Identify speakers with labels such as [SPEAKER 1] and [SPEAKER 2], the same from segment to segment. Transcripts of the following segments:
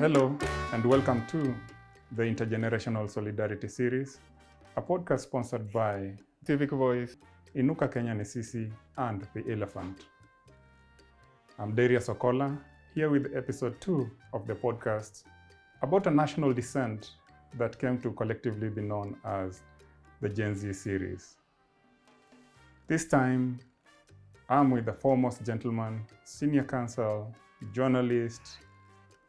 [SPEAKER 1] Hello, and welcome to the Intergenerational Solidarity Series, a podcast sponsored by Civic Voice, Inuka Kenyan Sisi, and The Elephant. I'm Darius Okola, here with episode 2 of the podcast about a national descent that came to collectively be known as the Gen Z series. This time, I'm with the foremost gentleman, senior counsel, journalist,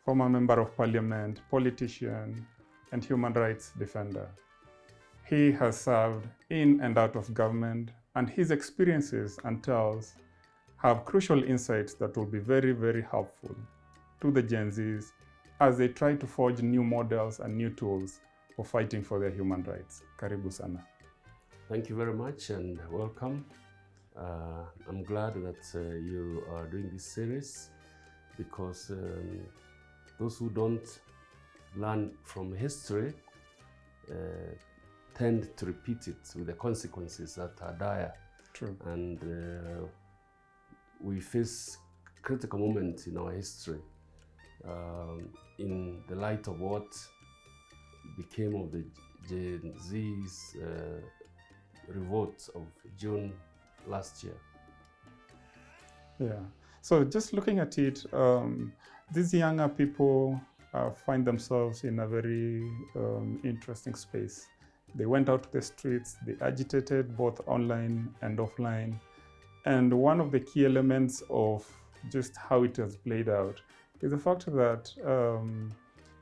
[SPEAKER 1] former member of parliament, politician, and human rights defender. He has served in and out of government, and his experiences and tales have crucial insights that will be very, very helpful to the Gen Zs as they try to forge new models and new tools for fighting for their human rights. Karibu sana.
[SPEAKER 2] Thank you very much and welcome. I'm glad that you are doing this series because those who don't learn from history tend to repeat it with the consequences that are dire.
[SPEAKER 1] True.
[SPEAKER 2] And we face critical moments in our history in the light of what became of the Gen Z's revolt of June last year.
[SPEAKER 1] Yeah. So just looking at it, these younger people find themselves in a very interesting space. They went out to the streets, they agitated both online and offline. And one of the key elements of just how it has played out is the fact that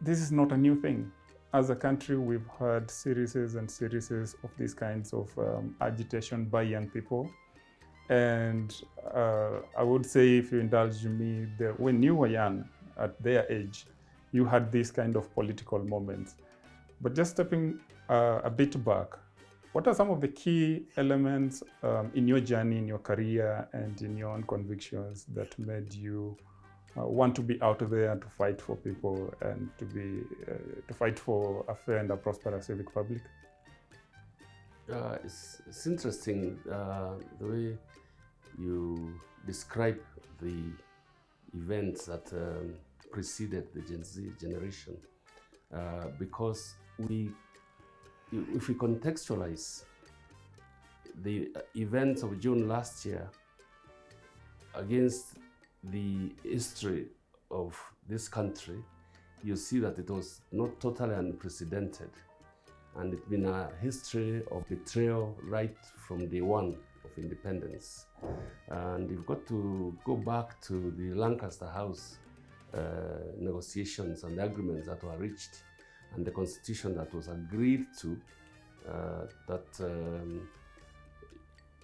[SPEAKER 1] this is not a new thing. As a country, we've had series and series of these kinds of agitation by young people. And I would say, if you indulge me, when you were young, at their age, you had these kind of political moments. But just stepping a bit back, what are some of the key elements in your journey, in your career, and in your own convictions that made you want to be out there to fight for people and to fight for a fair and a prosperous civic public?
[SPEAKER 2] It's interesting the way you describe the events that preceded the Gen Z generation, because if we contextualize the events of June last year against the history of this country, you see that it was not totally unprecedented, and it's been a history of betrayal right from day one of independence. And you've got to go back to the Lancaster House negotiations and the agreements that were reached and the constitution that was agreed to, that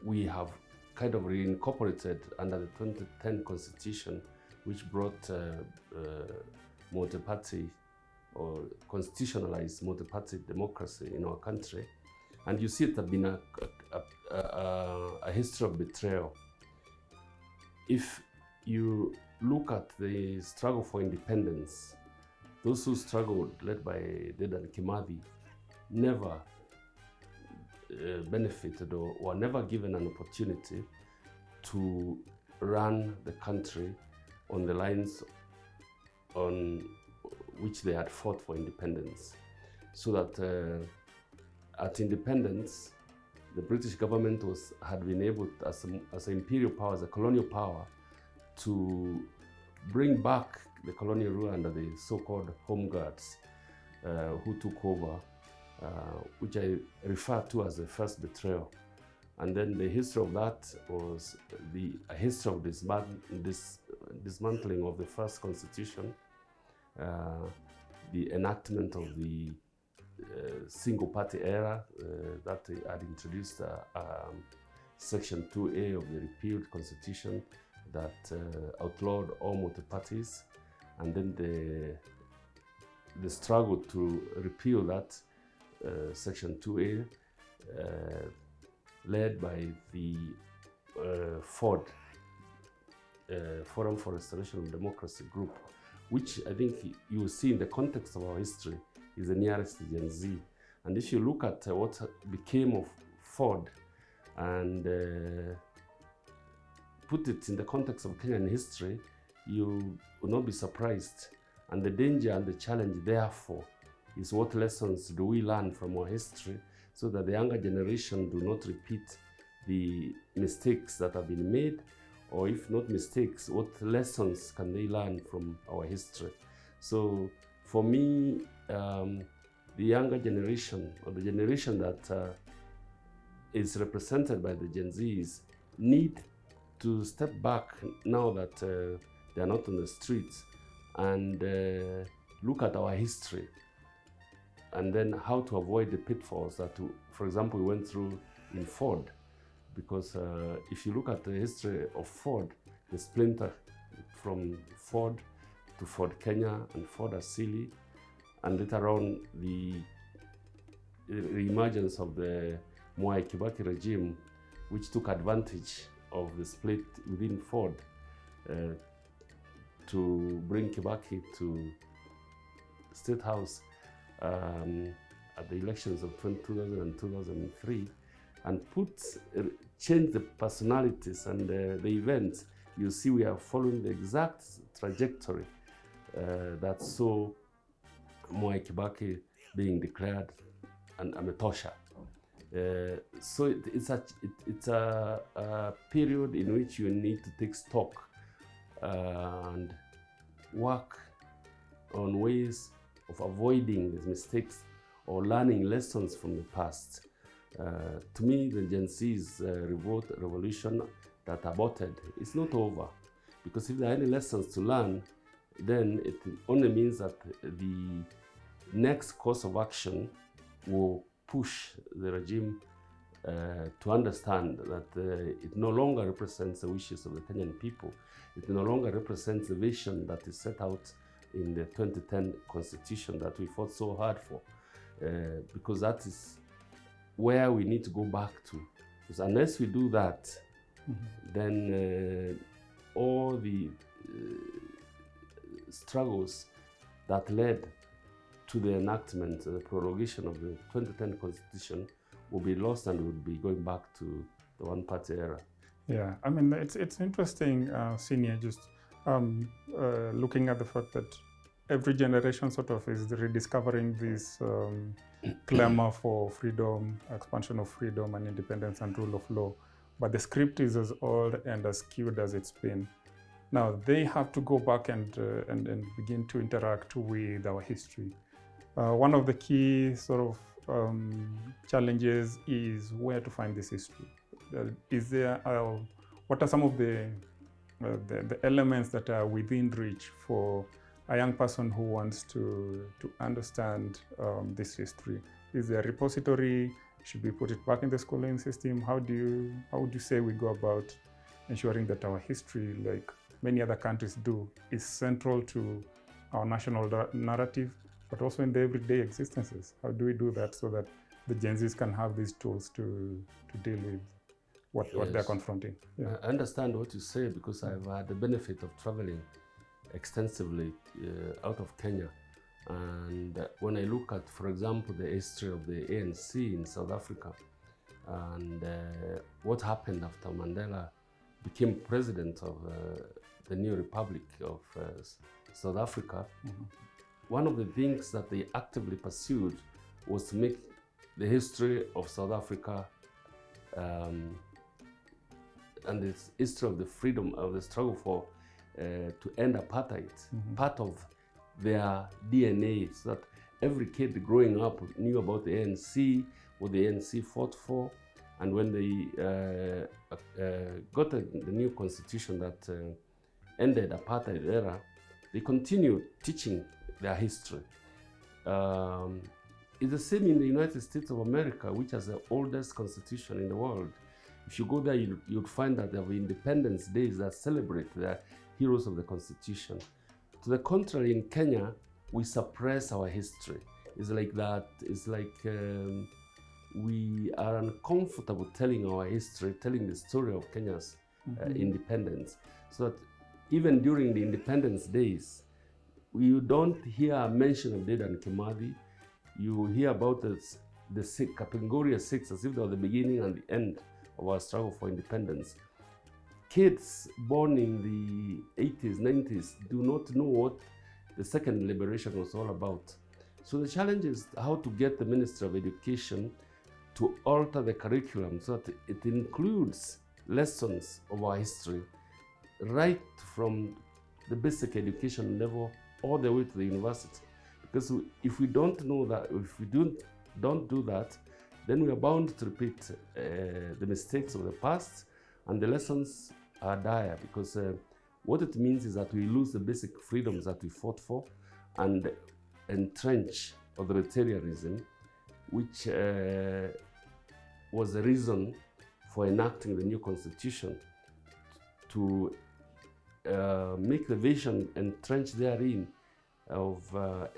[SPEAKER 2] we have kind of reincorporated under the 2010 constitution, which brought multi-party or constitutionalized multi-party democracy in our country. And you see it has been a history of betrayal. If you look at the struggle for independence, those who struggled, led by Dedan Kimathi, never benefited or were never given an opportunity to run the country on the lines on which they had fought for independence. So that at independence, the British government had been able, as an imperial power, as a colonial power, to bring back the colonial rule under the so-called Home Guards, who took over, which I refer to as the first betrayal. And then the history of that was a history of dismantling of the first constitution, the enactment of the single-party era that had introduced Section 2A of the repealed constitution that outlawed all multi-parties, and then the struggle to repeal that Section 2A, led by the Forum for Restoration of Democracy group, which I think you will see in the context of our history is the nearest to Gen Z. And if you look at what became of Ford and put it in the context of Kenyan history, you will not be surprised. And the danger and the challenge, therefore, is what lessons do we learn from our history so that the younger generation do not repeat the mistakes that have been made, or if not mistakes, what lessons can they learn from our history? So for me, the younger generation, or the generation that is represented by the Gen Zs, need to step back now that they are not on the streets and look at our history, and then how to avoid the pitfalls that, for example, we went through in Ford. Because if you look at the history of Ford, the splinter from Ford to Ford Kenya and Ford Asili, and later on the emergence of the Mwai Kibaki regime, which took advantage of the split within Ford to bring Kibaki to State House at the elections of 2000 and 2003, and change the personalities and the events. You see, we are following the exact trajectory that saw Mwai Kibaki being declared an Ametosha. So it's a period in which you need to take stock and work on ways of avoiding these mistakes or learning lessons from the past. To me, the Gen Z's revolution that aborted is not over, because if there are any lessons to learn, then it only means that the next course of action will push the regime to understand that it no longer represents the wishes of the Kenyan people. It no longer represents the vision that is set out in the 2010 constitution that we fought so hard for, because that is where we need to go back to. Because unless we do that, then all the struggles that led to the enactment, the prorogation of the 2010 constitution will be lost, and we'll be going back to the one-party era.
[SPEAKER 1] Yeah, I mean, it's interesting, Senior, just looking at the fact that every generation sort of is rediscovering this clamor for freedom, expansion of freedom and independence and rule of law. But the script is as old and as skewed as it's been. Now, they have to go back and begin to interact with our history. One of the key sort of challenges is where to find this history. Is there, what are some of the elements that are within reach for a young person who wants to understand this history? Is there a repository? Should we put it back in the schooling system? How would you say we go about ensuring that our history, like many other countries do, is central to our national narrative, but also in the everyday existences? How do we do that so that the Gen Zs can have these tools to deal with what they're confronting? Yeah.
[SPEAKER 2] I understand what you say, because I've had the benefit of traveling extensively out of Kenya. And when I look at, for example, the history of the ANC in South Africa, and what happened after Mandela became president of the new Republic of South Africa, one of the things that they actively pursued was to make the history of South Africa and the history of the freedom of the struggle for to end apartheid part of their DNA, so that every kid growing up knew about the ANC, what the ANC fought for. And when they got the new constitution that ended apartheid era, they continued teaching their history. It's the same in the United States of America, which has the oldest constitution in the world. If you go there, you'd find that there are Independence Days that celebrate the heroes of the constitution. To the contrary, in Kenya, we suppress our history. It's like that. It's like we are uncomfortable telling our history, telling the story of Kenya's independence. So that even during the Independence Days, you don't hear a mention of Dedan Kimathi. you hear about the category 6 as if they were the beginning and the end of our struggle for independence. Kids born in the 80s, 90s do not know what the second liberation was all about. So the challenge is how to get the Ministry of Education to alter the curriculum so that it includes lessons of our history right from the basic education level all the way to the university. Because if we don't know that, if we don't do that, then we are bound to repeat the mistakes of the past, and the lessons are dire, because what it means is that we lose the basic freedoms that we fought for and entrench authoritarianism, which was the reason for enacting the new constitution, to make the vision entrenched therein of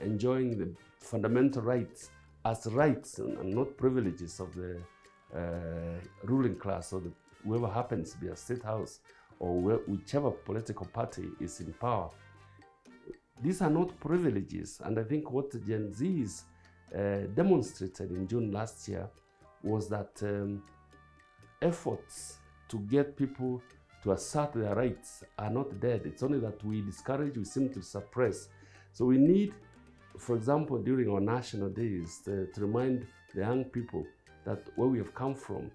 [SPEAKER 2] enjoying the fundamental rights as rights and not privileges of the ruling class, or whoever happens to be a state house, or whichever political party is in power. These are not privileges, and I think what the Gen Zs demonstrated in June last year was that efforts to get people to assert their rights are not dead. It's only that we discourage, we seem to suppress. So we need, for example, during our national days, to remind the young people that where we have come from,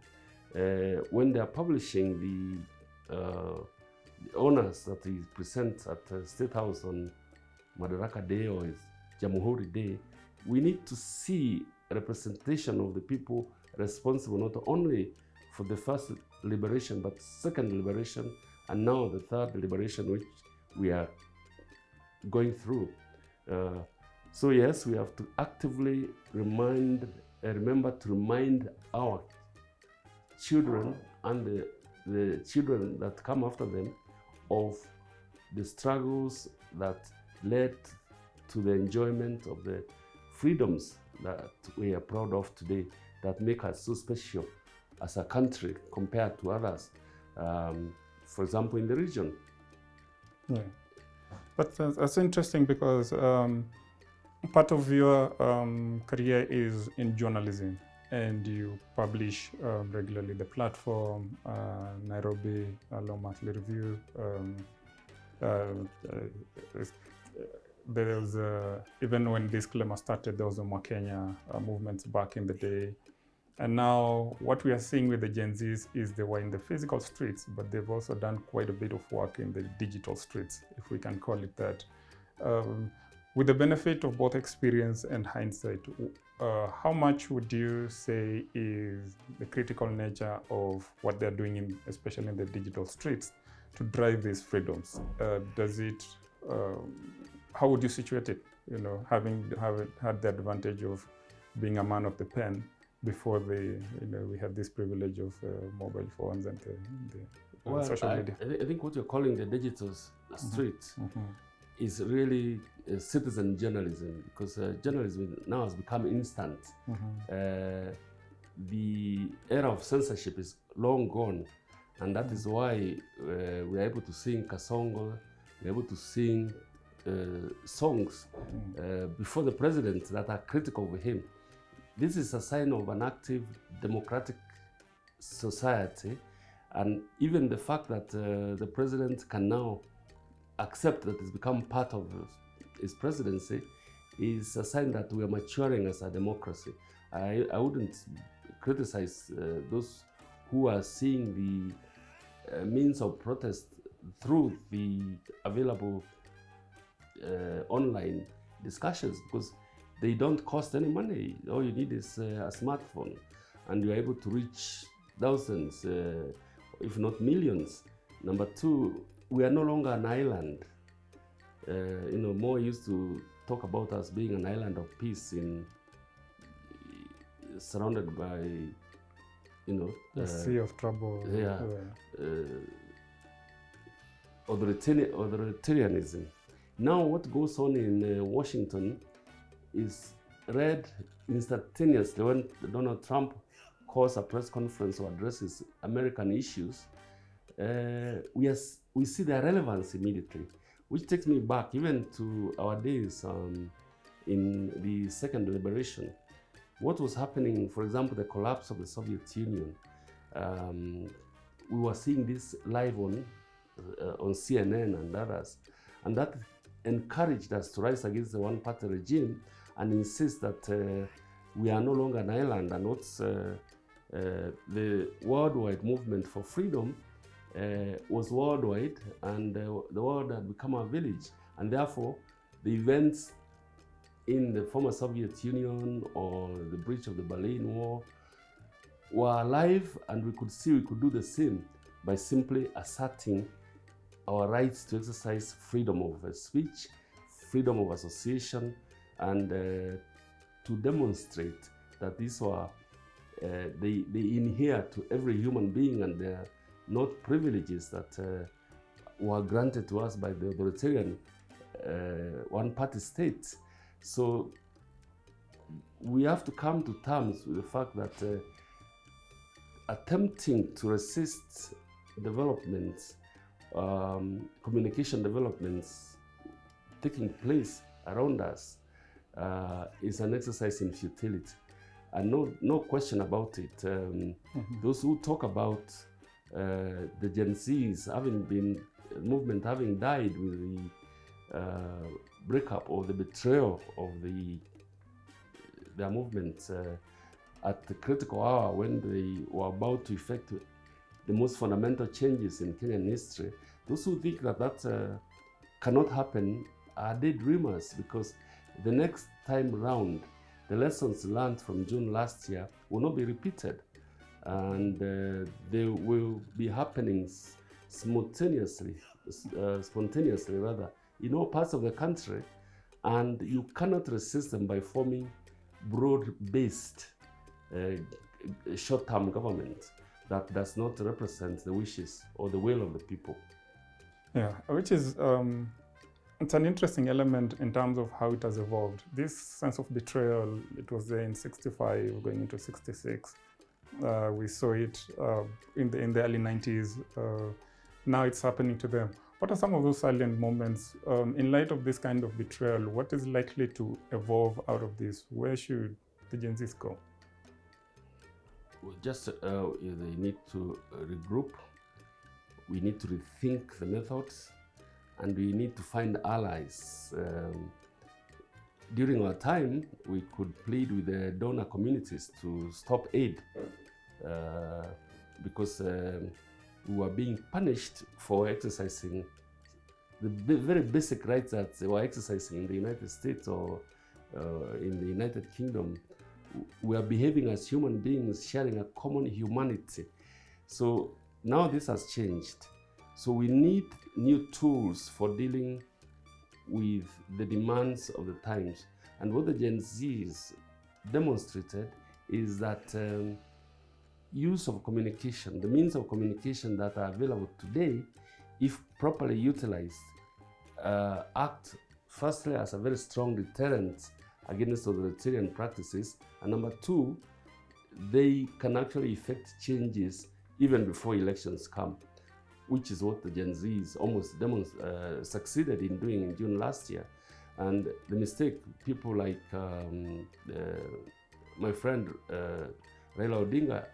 [SPEAKER 2] when they are publishing the honors that we present at the State House on Madaraka Day or Jamhuri Day, we need to see a representation of the people responsible not only for the first liberation, but second liberation, and now the third liberation, which we are going through. So yes, we have to actively remember to remind our children and the children that come after them of the struggles that led to the enjoyment of the freedoms that we are proud of today, that make us so special as a country compared to others, for example, in the region.
[SPEAKER 1] Yeah, but that's interesting, because part of your career is in journalism, and you publish regularly the platform, Nairobi Law Monthly Review. There was even when this Disclaimer started, there was a Kenya movement back in the day. And now what we are seeing with the Gen Zs is they were in the physical streets, but they've also done quite a bit of work in the digital streets, if we can call it that. With the benefit of both experience and hindsight, how much would you say is the critical nature of what they're doing, especially in the digital streets, to drive these freedoms? How would you situate it? You know, having had the advantage of being a man of the pen before we have this privilege of mobile phones and the social media.
[SPEAKER 2] I think what you're calling the digital street is really citizen journalism, because journalism now has become instant. The era of censorship is long gone, and that is why we're able to sing Kasongo, we're able to sing songs before the president that are critical of him. This is a sign of an active democratic society, and even the fact that the president can now accept that it's become part of his presidency is a sign that we are maturing as a democracy. I wouldn't criticize those who are seeing the means of protest through the available online discussions, because they don't cost any money. All you need is a smartphone, and you're able to reach thousands, if not millions. Number two, we are no longer an island. More used to talk about us being an island of peace, surrounded by,
[SPEAKER 1] the sea of trouble.
[SPEAKER 2] Yeah. Authoritarianism. Now, what goes on in Washington is read instantaneously when Donald Trump calls a press conference or addresses American issues. We see their relevance immediately, which takes me back even to our days in the second liberation. What was happening, for example, the collapse of the Soviet Union, we were seeing this live on CNN and others, and that encouraged us to rise against the one-party regime and insist that we are no longer an island, and what's the worldwide movement for freedom was worldwide, and the world had become a village, and therefore the events in the former Soviet Union or the breach of the Berlin Wall were alive, and we could see we could do the same by simply asserting our rights to exercise freedom of speech, freedom of association, and to demonstrate that these were, they inhere to every human being, and they are not privileges that were granted to us by the authoritarian one-party state. So we have to come to terms with the fact that attempting to resist developments, communication developments taking place around us is an exercise in futility. And no question about it. Those who talk about the Gen Zs having been, movement having died with the breakup or the betrayal of their movement at the critical hour when they were about to effect the most fundamental changes in Kenyan history, those who think that that cannot happen are daydreamers, because the next time round, the lessons learned from June last year will not be repeated, and they will be happening spontaneously rather, in all parts of the country, and you cannot resist them by forming broad-based short-term government that does not represent the wishes or the will of the people.
[SPEAKER 1] Yeah, which is, it's an interesting element in terms of how it has evolved. This sense of betrayal, it was there in 65, going into 66. We saw it in the early 90s. Now it's happening to them. What are some of those salient moments? In light of this kind of betrayal, what is likely to evolve out of this? Where should the Gen Zs go?
[SPEAKER 2] Well, just they need to regroup. We need to rethink the methods, and we need to find allies. During our time, we could plead with the donor communities to stop aid because we were being punished for exercising the very basic rights that they were exercising in the United States or in the United Kingdom. We are behaving as human beings, sharing a common humanity. So now this has changed. So we need new tools for dealing with the demands of the times. And what the Gen Zs demonstrated is that use of communication, the means of communication that are available today, if properly utilized, act firstly as a very strong deterrent against authoritarian practices, and number two, they can actually effect changes even before elections come, which is what the Gen Zs almost succeeded in doing in June last year. And the mistake people like my friend Raila Odinga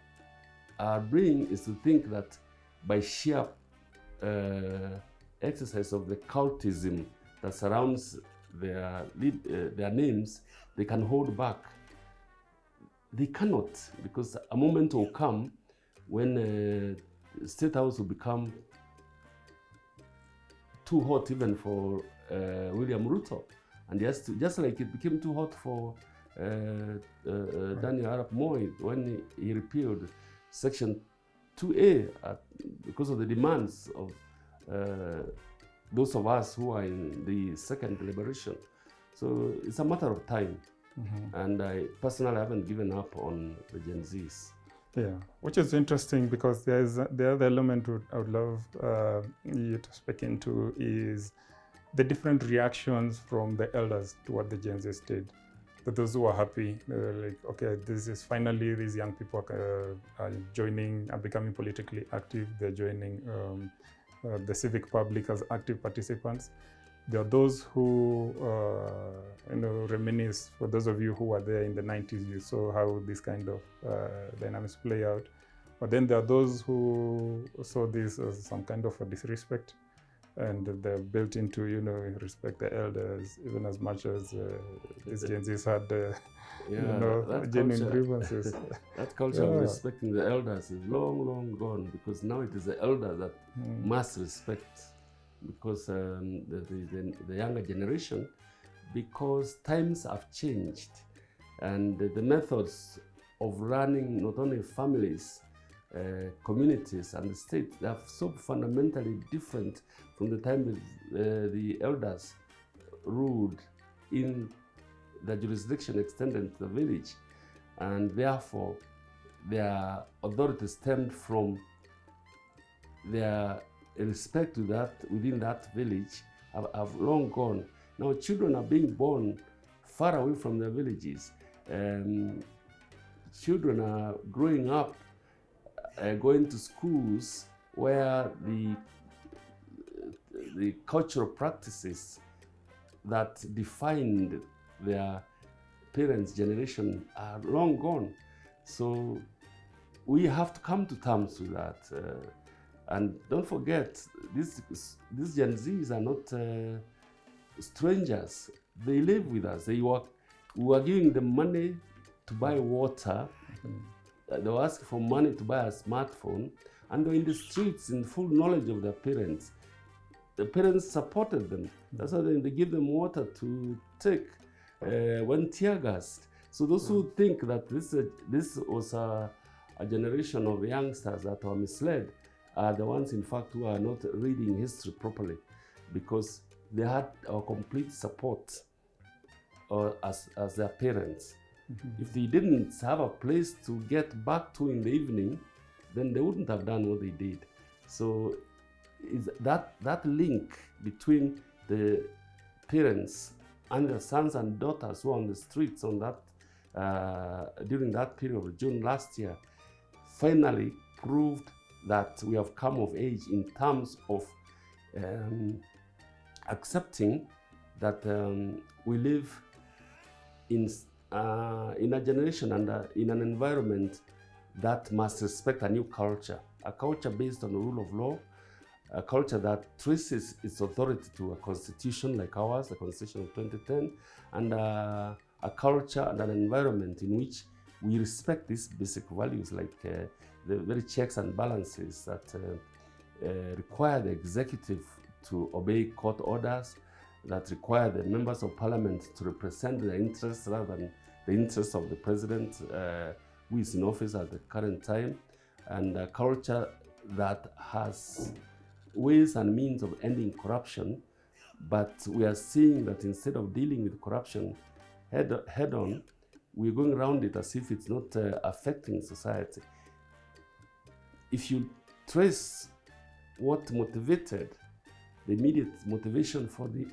[SPEAKER 2] are doing is to think that by sheer exercise of the cultism that surrounds their names, they can hold back. They cannot, because a moment will come when State House will become too hot even for William Ruto, and just like it became too hot for Daniel Arap Moi when he repealed Section 2A because of the demands of those of us who are in the second liberation. So it's a matter of time. And I personally haven't given up on the Gen Zs.
[SPEAKER 1] Yeah, which is interesting because the other element I would love you to speak into is the different reactions from the elders to what the Gen Zs did. That those who are happy, they were like, okay, this is finally these young people are joining, are becoming politically active. They're joining the civic public as active participants. There are those who reminisce. For those of you who were there in the 90s, you saw how this kind of dynamics play out. But then there are those who saw this as some kind of a disrespect, and they're built into, respect the elders, even as much as these Gen Zs had, genuine grievances.
[SPEAKER 2] That culture of respecting the elders is long, long gone, because now it is the elders that must respect, because the younger generation, because times have changed, and the methods of running not only families, communities and the state, they are so fundamentally different from the time the elders ruled in the jurisdiction extended to the village, and therefore their authority stemmed from their respect to that within that village have long gone. Now children are being born far away from their villages. Children are growing up going to schools where the cultural practices that defined their parents' generation are long gone. So we have to come to terms with that. And don't forget, these Gen Zs are not strangers. They live with us. We were giving them money to buy water. They were asking for money to buy a smartphone, and they were in the streets in full knowledge of their parents. The parents supported them. That's why they give them water to take when tear gassed. So those who think that this was a generation of youngsters that were misled are the ones, in fact, who are not reading history properly, because they had our complete support as their parents. If they didn't have a place to get back to in the evening, then they wouldn't have done what they did. So is that link between the parents and their sons and daughters who are on the streets on that during that period of June last year finally proved that we have come of age in terms of accepting that we live in a generation and in an environment that must respect a new culture, a culture based on the rule of law, a culture that traces its authority to a constitution like ours, the Constitution of 2010, and a culture and an environment in which we respect these basic values, like the very checks and balances that require the executive to obey court orders, that require the members of parliament to represent their interests rather than the interests of the president who is in office at the current time, and a culture that has ways and means of ending corruption. But we are seeing that instead of dealing with corruption head on, we're going around it as if it's not affecting society. If you trace what motivated, the immediate motivation for the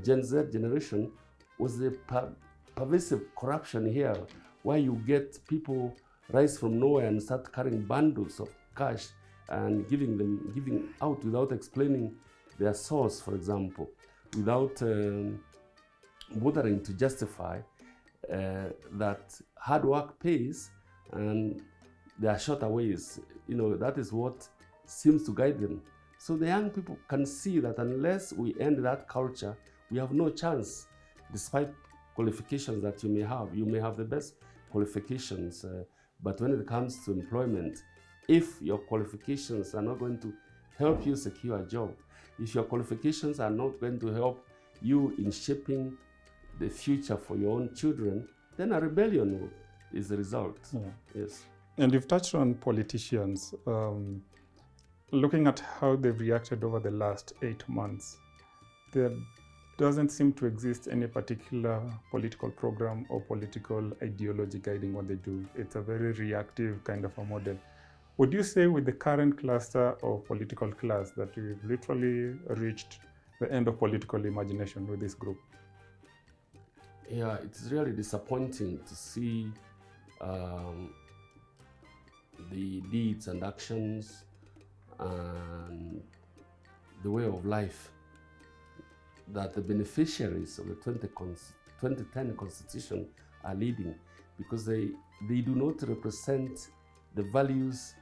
[SPEAKER 2] Gen Z generation was the pervasive corruption here, where you get people rise from nowhere and start carrying bundles of cash and giving out without explaining their source, for example, without bothering to justify that hard work pays and there are shorter ways. That is what seems to guide them. So the young people can see that unless we end that culture, we have no chance, despite qualifications that you may have. You may have the best qualifications, but when it comes to employment, if your qualifications are not going to help you secure a job, if your qualifications are not going to help you in shaping the future for your own children, then a rebellion is the result. Yeah. Yes.
[SPEAKER 1] And you've touched on politicians. Looking at how they've reacted over the last 8 months, there doesn't seem to exist any particular political program or political ideology guiding what they do. It's a very reactive kind of a model. Would you say with the current cluster of political class that we've literally reached the end of political imagination with this group?
[SPEAKER 2] Yeah, it's really disappointing to see the deeds and actions and the way of life that the beneficiaries of the 2010 Constitution are leading, because they do not represent the values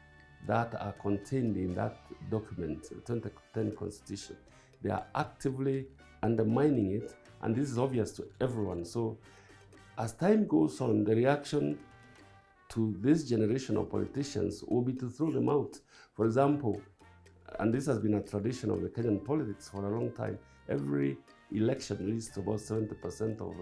[SPEAKER 2] that are contained in that document, the 2010 Constitution. They are actively undermining it, and this is obvious to everyone. So as time goes on, the reaction to this generation of politicians will be to throw them out. For example, and this has been a tradition of the Kenyan politics for a long time, every election leads to about 70% of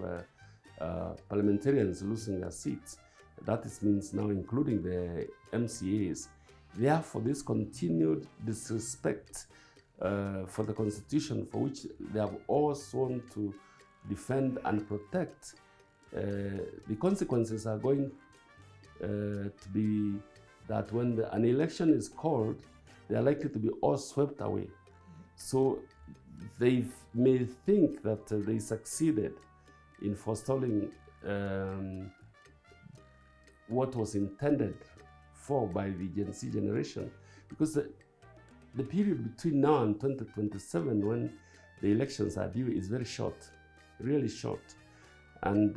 [SPEAKER 2] parliamentarians losing their seats. That means now including the MCAs. Therefore, this continued disrespect for the Constitution, for which they have all sworn to defend and protect, the consequences are going to be that when an election is called, they are likely to be all swept away. So they may think that they succeeded in forestalling what was intended for by the Gen Z generation, because the period between now and 2027, when the elections are due, is very short, really short. And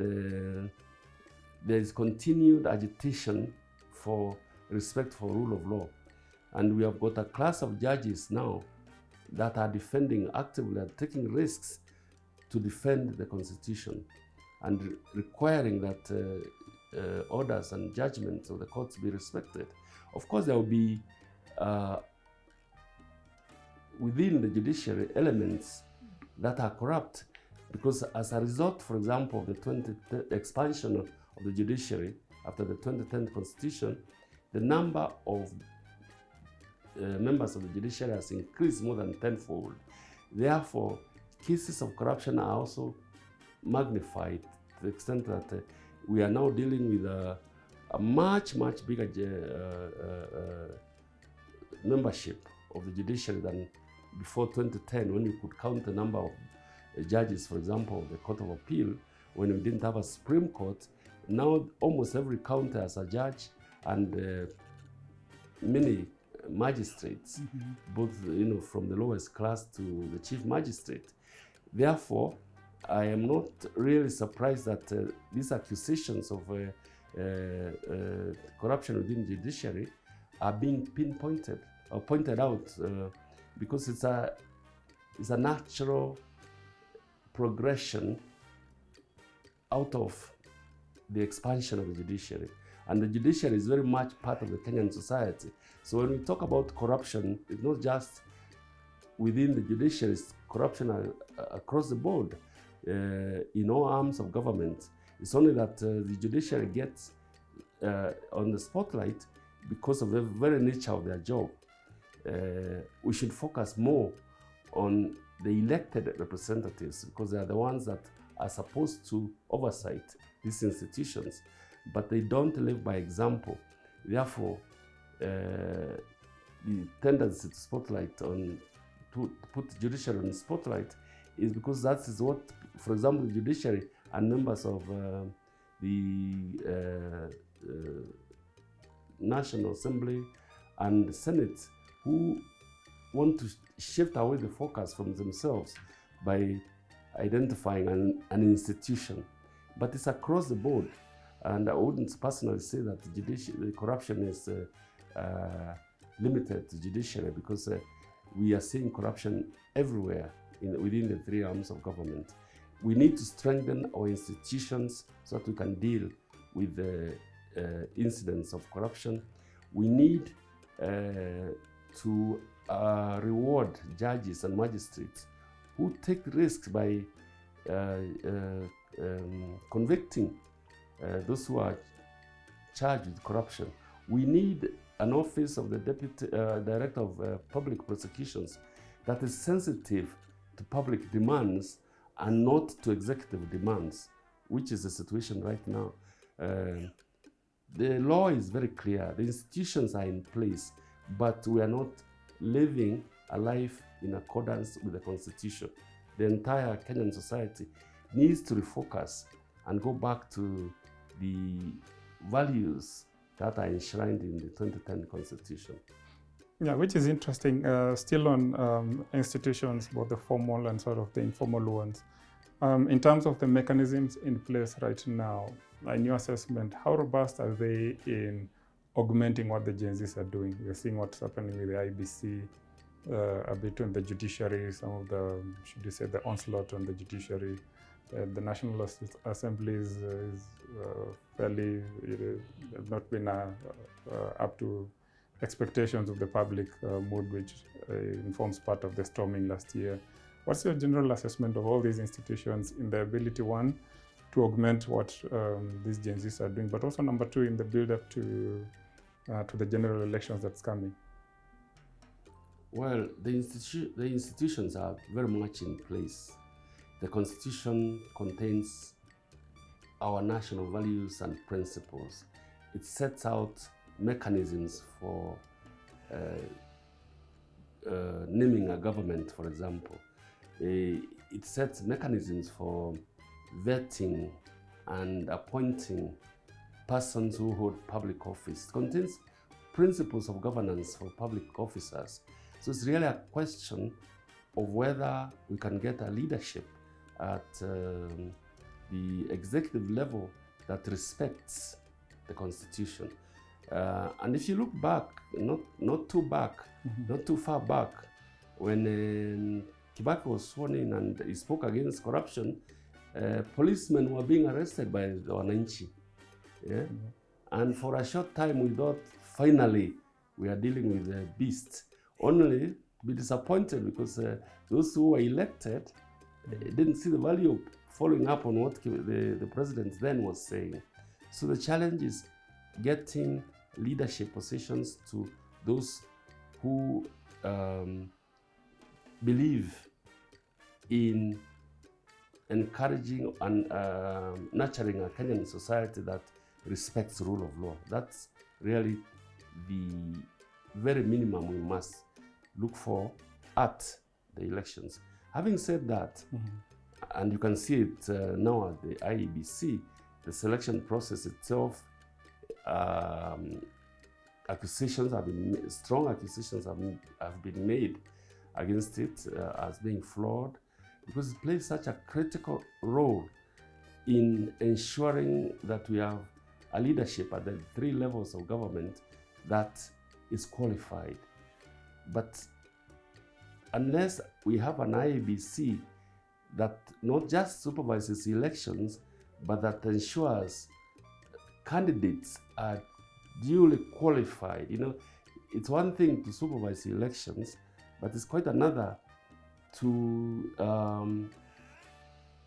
[SPEAKER 2] there is continued agitation for respect for rule of law. And we have got a class of judges now that are defending actively, are taking risks to defend the Constitution and requiring that orders and judgments of the courts be respected. Of course, there will be within the judiciary elements that are corrupt, because as a result, for example, of the expansion of the judiciary after the 2010 Constitution, the number of members of the judiciary has increased more than tenfold. Therefore, cases of corruption are also magnified to the extent that we are now dealing with a much bigger membership of the judiciary than before 2010, when we could count the number of judges, for example, of the Court of Appeal, when we didn't have a Supreme Court. Now almost every county has a judge and many magistrates, both from the lowest class to the chief magistrate. Therefore, I am not really surprised that these accusations of corruption within the judiciary are being pinpointed or pointed out, because it's a natural progression out of the expansion of the judiciary. And the judiciary is very much part of the Kenyan society. So when we talk about corruption, it's not just within the judiciary, it's corruption across the board in all arms of government. It's only that the judiciary gets on the spotlight because of the very nature of their job. We should focus more on the elected representatives, because they are the ones that are supposed to oversight these institutions, but they don't live by example. Therefore, the tendency to spotlight on, to put the judiciary on the spotlight, is because that is what, for example, the judiciary and members of the National Assembly and the Senate, who want to shift away the focus from themselves by identifying an institution. But it's across the board. And I wouldn't personally say that the corruption is limited to judiciary, because we are seeing corruption everywhere within the three arms of government. We need to strengthen our institutions so that we can deal with the incidents of corruption. We need to reward judges and magistrates who take risks by convicting those who are charged with corruption. We need an office of the Deputy Director of Public Prosecutions that is sensitive to public demands and not to executive demands, which is the situation right now. The law is very clear, the institutions are in place, but we are not living a life in accordance with the Constitution. The entire Kenyan society needs to refocus and go back to the values that are enshrined in the 2010 Constitution.
[SPEAKER 1] Yeah, which is interesting. Still on institutions, both the formal and sort of the informal ones. In terms of the mechanisms in place right now, in your assessment, how robust are they in augmenting what the Gen Zs are doing? We're seeing what's happening with the IBC, a bit on the judiciary, some of the, should you say, the onslaught on the judiciary. The National Assembly is fairly, have not been up to expectations of the public mood, which informs part of the storming last year. What's your general assessment of all these institutions in the ability, one, to augment what these Gen Zs are doing, but also number two, in the build-up to the general elections that's coming?
[SPEAKER 2] Well, the institutions are very much in place. The Constitution contains our national values and principles. It sets out mechanisms for naming a government, for example. It sets mechanisms for vetting and appointing persons who hold public office. It contains principles of governance for public officers. So it's really a question of whether we can get a leadership at the executive level that respects the Constitution. And if you look back, not too far back, when Kibaki was sworn in and he spoke against corruption, policemen were being arrested by the Wananchi. Yeah? And for a short time, we thought finally we are dealing with a beast. Only to be disappointed because those who were elected didn't see the value of following up on what the president then was saying. So the challenge is getting leadership positions to those who believe in encouraging and nurturing a Kenyan society that respects the rule of law. That's really the very minimum we must look for at the elections. Having said that, and you can see it now at the IEBC, the selection process itself, strong accusations have been made against it as being flawed, because it plays such a critical role in ensuring that we have a leadership at the three levels of government that is qualified. But unless we have an IEBC that not just supervises elections, but that ensures candidates are duly qualified. You know, it's one thing to supervise elections, but it's quite another to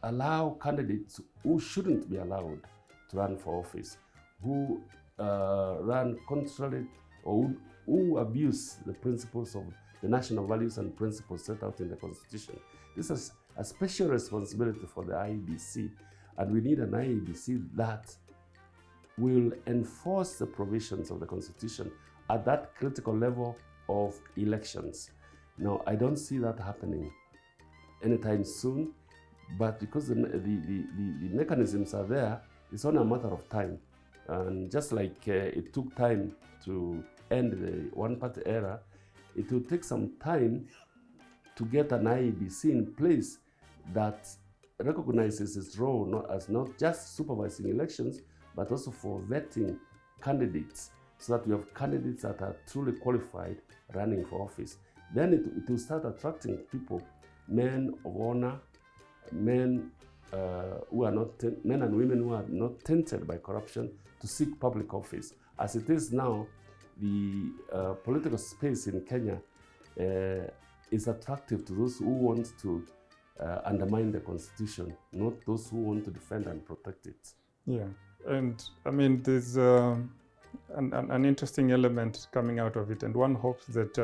[SPEAKER 2] allow candidates who shouldn't be allowed to run for office, who run contrary or who abuse the principles of the national values and principles set out in the Constitution. This is a special responsibility for the IEBC, and we need an IEBC that will enforce the provisions of the Constitution at that critical level of elections. Now, I don't see that happening anytime soon, but because the mechanisms are there, it's only a matter of time. And just like it took time to end the one-party era, it will take some time to get an IEBC in place that recognizes its role as not just supervising elections, but also for vetting candidates, so that we have candidates that are truly qualified running for office. Then it will start attracting people, men of honor, men who are not men and women who are not tainted by corruption, to seek public office. As it is now, the political space in Kenya is attractive to those who want to undermine the Constitution, not those who want to defend and protect it.
[SPEAKER 1] Yeah, and I mean, there's an interesting element coming out of it, and one hopes that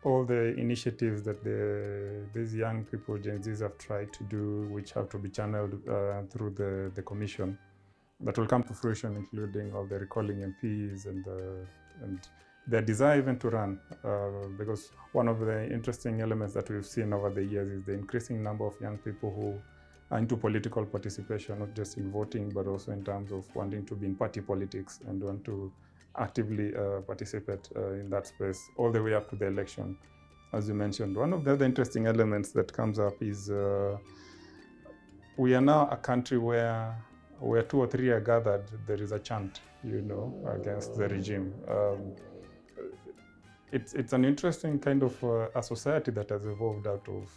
[SPEAKER 1] all the initiatives that these young people, Gen Zs, have tried to do, which have to be channeled through the commission, that will come to fruition, including all the recalling MPs and their desire even to run. Because one of the interesting elements that we've seen over the years is the increasing number of young people who are into political participation, not just in voting, but also in terms of wanting to be in party politics and want to actively participate in that space all the way up to the election, as you mentioned. One of the other interesting elements that comes up is we are now a country where 2 or 3 are gathered, there is a chant, against the regime. It's an interesting kind of a society that has evolved out of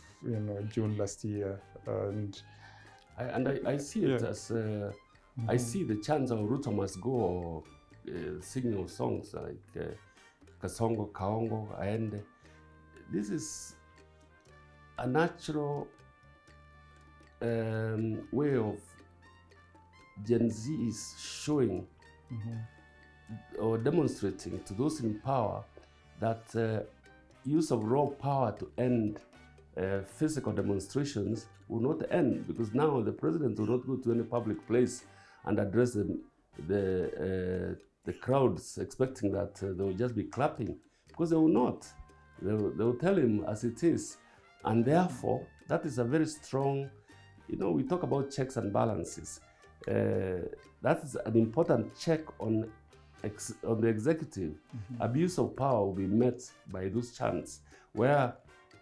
[SPEAKER 1] June last year, and
[SPEAKER 2] I see it as I see the chants of Ruto must go, or singing of songs like Kasongo Kaongo Aende. This is a natural way of Gen Z is showing or demonstrating to those in power that use of raw power to end physical demonstrations will not end, because now the president will not go to any public place and address the crowds expecting that they will just be clapping, because they will not. They will tell him as it is, and therefore that is a very strong, we talk about checks and balances. That is an important check on the executive. Abuse of power will be met by those chants, where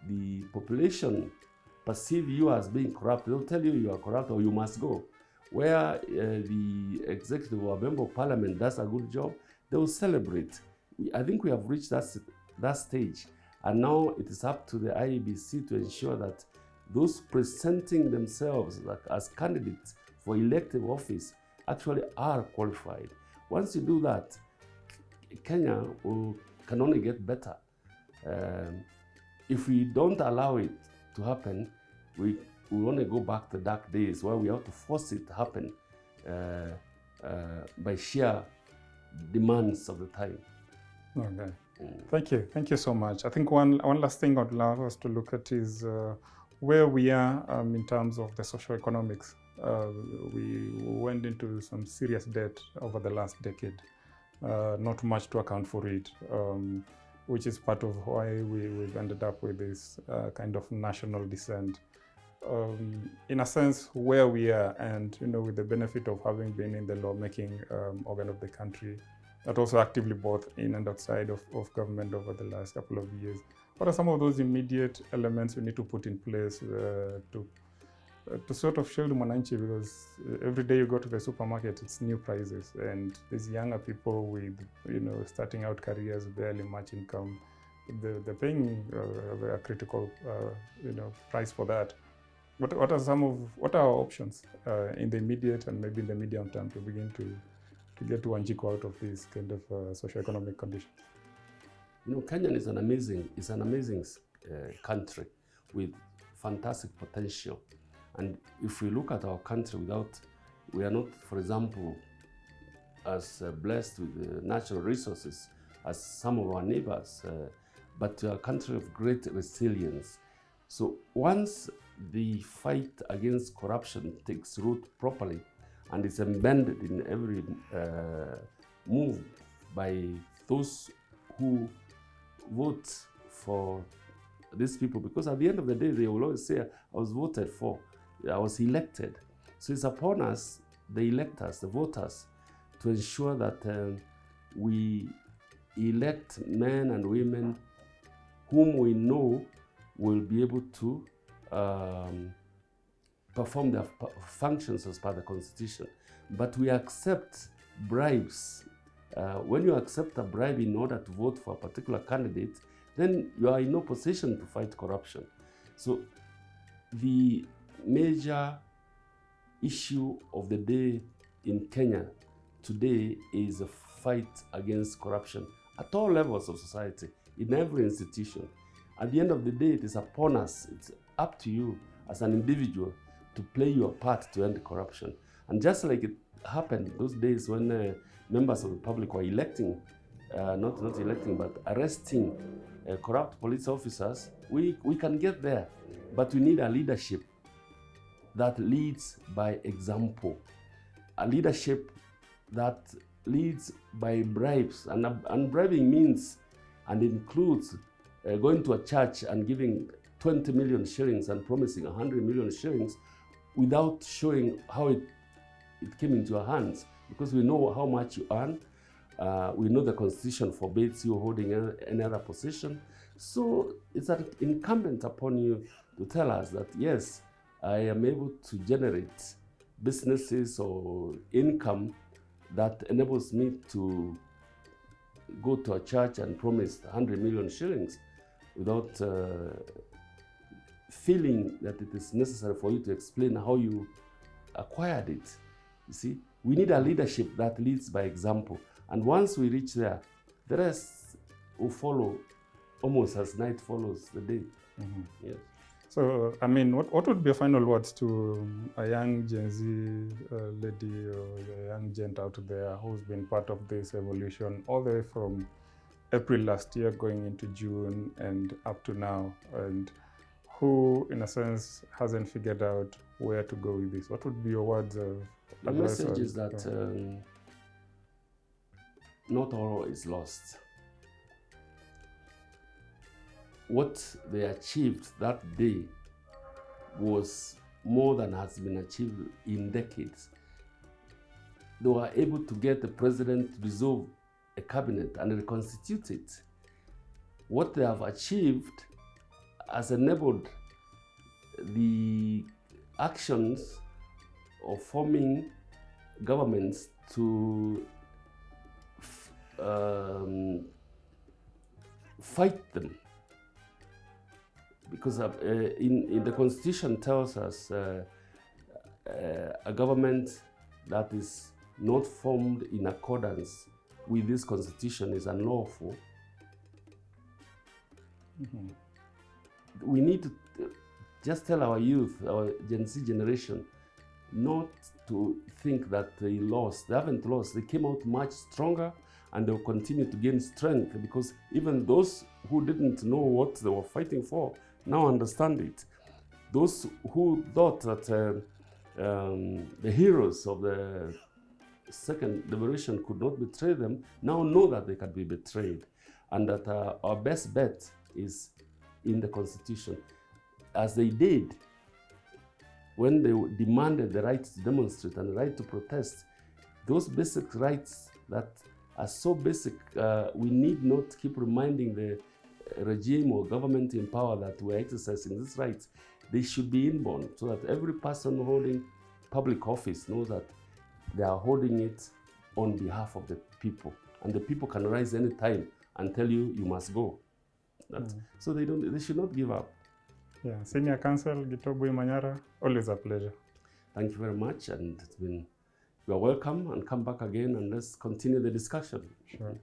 [SPEAKER 2] the population perceive you as being corrupt. They'll tell you are corrupt or you must go. Where the executive or a member of parliament does a good job, they will celebrate. I think we have reached that stage, and now it is up to the IEBC to ensure that those presenting themselves as candidates for elective office actually are qualified. Once you do that, Kenya can only get better. If we don't allow it to happen, we want to go back to dark days where we have to force it to happen by sheer demands of the time.
[SPEAKER 1] Okay. Thank you so much. I think one last thing I'd love us to look at is where we are in terms of the socioeconomics. We went into some serious debt over the last decade, not much to account for it, which is part of why we've ended up with this kind of national dissent. In a sense, where we are, and with the benefit of having been in the lawmaking organ of the country, but also actively both in and outside of government over the last couple of years, what are some of those immediate elements we need to put in place to sort of shield mwananchi? Because every day you go to the supermarket, it's new prices, and these younger people with starting out careers, barely much income, they're paying a critical price for that. What are our options in the immediate and maybe in the medium term to begin to get to Wanjiku out of these kind of socioeconomic conditions?
[SPEAKER 2] Kenya is an amazing country with fantastic potential. And if we look at our country we are not, for example, as blessed with natural resources as some of our neighbors, but we are a country of great resilience. So once the fight against corruption takes root properly and is embedded in every move by those who vote for these people, because at the end of the day, they will always say, I was voted for, I was elected. So it's upon us, the electors, the voters, to ensure that we elect men and women whom we know will be able to perform their functions as per the Constitution. But we accept bribes. When you accept a bribe in order to vote for a particular candidate, then you are in no position to fight corruption. So the major issue of the day in Kenya today is a fight against corruption at all levels of society, in every institution. At the end of the day, it is upon us, it's up to you as an individual to play your part to end corruption. And just like it happened those days when members of the public were electing, not electing, but arresting corrupt police officers, we can get there. But we need a leadership that leads by example, a leadership that leads by bribes. And bribing means and includes going to a church and giving 20 million shillings and promising 100 million shillings without showing how it came into your hands, because we know how much you earn, We know the Constitution forbids you holding any other position. So it's incumbent upon you to tell us that, yes, I am able to generate businesses or income that enables me to go to a church and promise 100 million shillings without feeling that it is necessary for you to explain how you acquired it. You see, we need a leadership that leads by example. And once we reach there, the rest will follow almost as night follows the day.
[SPEAKER 1] Mm-hmm.
[SPEAKER 2] Yes.
[SPEAKER 1] So, I mean, what would be your final words to a young Gen Z lady or a young gent out there who's been part of this evolution all the way from April last year going into June and up to now, and who, in a sense, hasn't figured out where to go with this? What would be your words of
[SPEAKER 2] The
[SPEAKER 1] advice?
[SPEAKER 2] message is that not all is lost. What they achieved that day was more than has been achieved in decades. They were able to get the president to dissolve a cabinet and reconstitute it. What they have achieved has enabled the actions of forming governments to fight them. Because in the Constitution tells us a government that is not formed in accordance with this Constitution is unlawful.
[SPEAKER 1] Mm-hmm.
[SPEAKER 2] We need to just tell our youth, our Gen Z generation, not to think that they lost. They haven't lost. They came out much stronger, and they'll continue to gain strength, because even those who didn't know what they were fighting for now understand it. Those who thought that the heroes of the second liberation could not betray them now know that they can be betrayed, and that our best bet is in the Constitution. As they did when they demanded the right to demonstrate and the right to protest, those basic rights that are so basic, we need not keep reminding the regime or government in power that we're exercising these rights. They should be inborn, so that every person holding public office knows that they are holding it on behalf of the people, and the people can rise any time and tell you, you must go. So they should not give up.
[SPEAKER 1] Yeah, Senior Counsel Gitobu Imanyara, always a pleasure.
[SPEAKER 2] Thank you very much, and you are welcome, and come back again and let's continue the discussion.
[SPEAKER 1] Sure.